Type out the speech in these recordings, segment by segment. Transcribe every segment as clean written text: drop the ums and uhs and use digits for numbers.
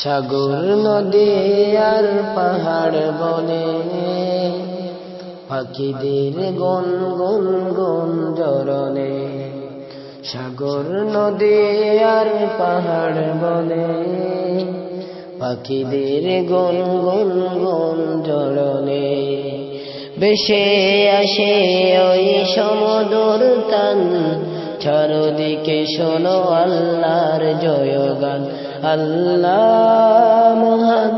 সাগর নদী আর পাহাড় বনে পাখিদের গুন গুন গুন জরনে। সাগর নদী আর পাহাড় বনে পাখিদের গুন গুন গুন জরনে। বেশে আসে ওই সমুদ্র টান, চারদিকে শোনো আল্লাহর জয়গান। আল্লাহ মহান,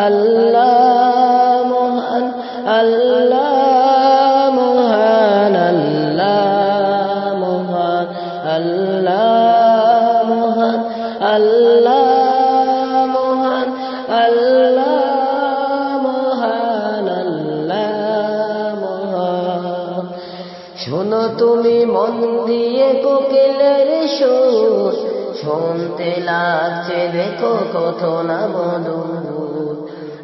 আল্লাহ মহান, আল্লাহ মহান, আল্লাহ মহান, আল্লাহ মহান, আল্লাহ মহান, আল্লাহ মহান, আল্লাহ মহান। শোনো তুমি মন দিয়ে কোকিলের সুর, শুনতে লাগছে দেখো কত না মধুর।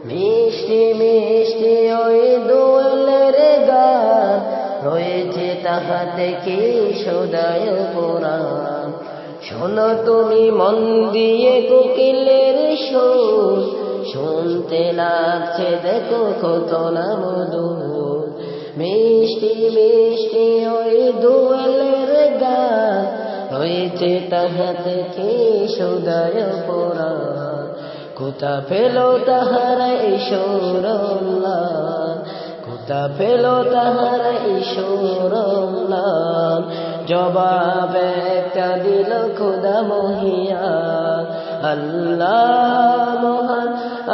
মিষ্টি মিষ্টি ওই দোয়েলের গান, রয়েছে তাহাতে কি সদায় পুরাণ। শোনো তুমি মন দিয়ে কোকিলের সুর, শুনতে লাগছে দেখো কত না মধুর। মিষ্টি মিষ্টি ওই দোয়েলের গান, রয়েছে তাহাতে কি সদায় পুরাণ। কোথা পেল তাহারা ঈশ্বর ম্লান, কোথা পেল তাহারা ঈশ্বর ম্লান। জবাব একটা দিল খোদা মহিয়ান। আল্লাহ মহান,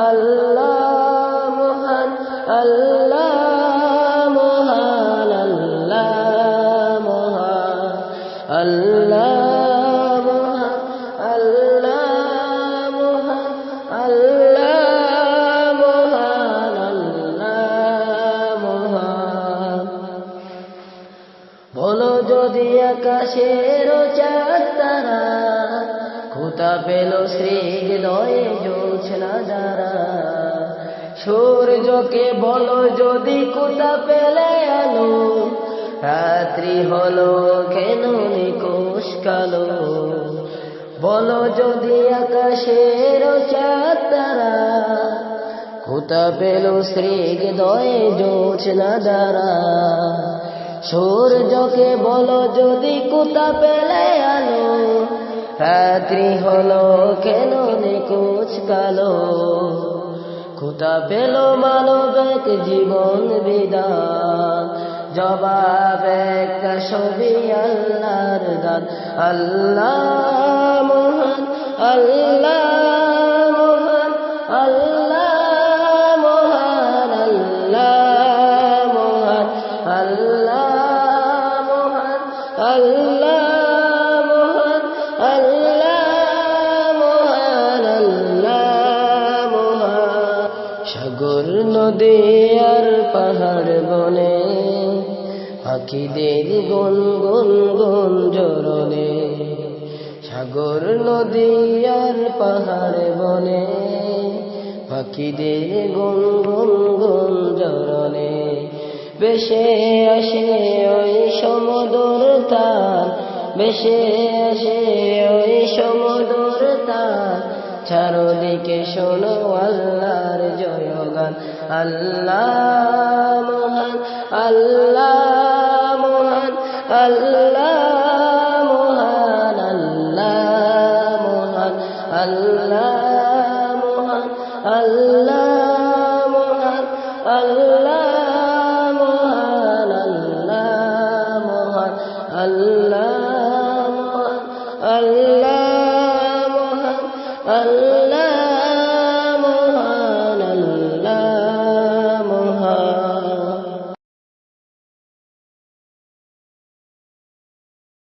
আল্লাহ মহান, আল্লাহ মহান, আল্লাহ মহান, আল্লাহ মহান, আল্লাহ মহান, আল্লাহ মহান, আল্লাহ মহান। বলো যদি আকাশের চাঁদ তারা, কোথা পেল শ্রীহৃদয়ে জোছনা যারা। সূর্যকে বলো যদি কোথা পেলে আলো, রাত্রি হলো কেন নিকোষ কালো। বলো যদি আকাশের চাঁদ তারা, কোথা পেল শ্রীহৃদয়ে জোছনা যারা। সূর্যকে বলো যদি কোথা পেলে আলো, রাত্রি হলো কেন নিকোষ কালো। কোথা পেল মানব এক জীবন বিধান, জবাব একটা ছবি আল্লাহর দান। আল্লাহ মহান, আল্লাহ মহান, আল্লাহ মহান, আল্লাহ মহান, আল্লাহ মহান, আল্লাহ মহান, আল্লাহ মহান, আল্লাহ মহান। সাগর নদী আর পাহাড় বনে পাখিদের গুন গুন গুন জরনে। সাগর নদী আর পাহাড় বনে পাখিদের গুন গুন গুন জরনে। বেশে আসে ওই সমুদ্র তার, বেশে আসে ওই সমুদ্র তার। চারদিকে শোনো আল্লাহর জয়গান। আল্লাহ মহান, আল্লাহ মহান, আল্লাহ মহান, আল্লাহ মহান, আল্লাহ মহান, আল্লাহ মহান, আল্লাহ মহান, আল্লাহ মহান, আল্লাহ মহান, আল্লাহ মহান, আল্লাহ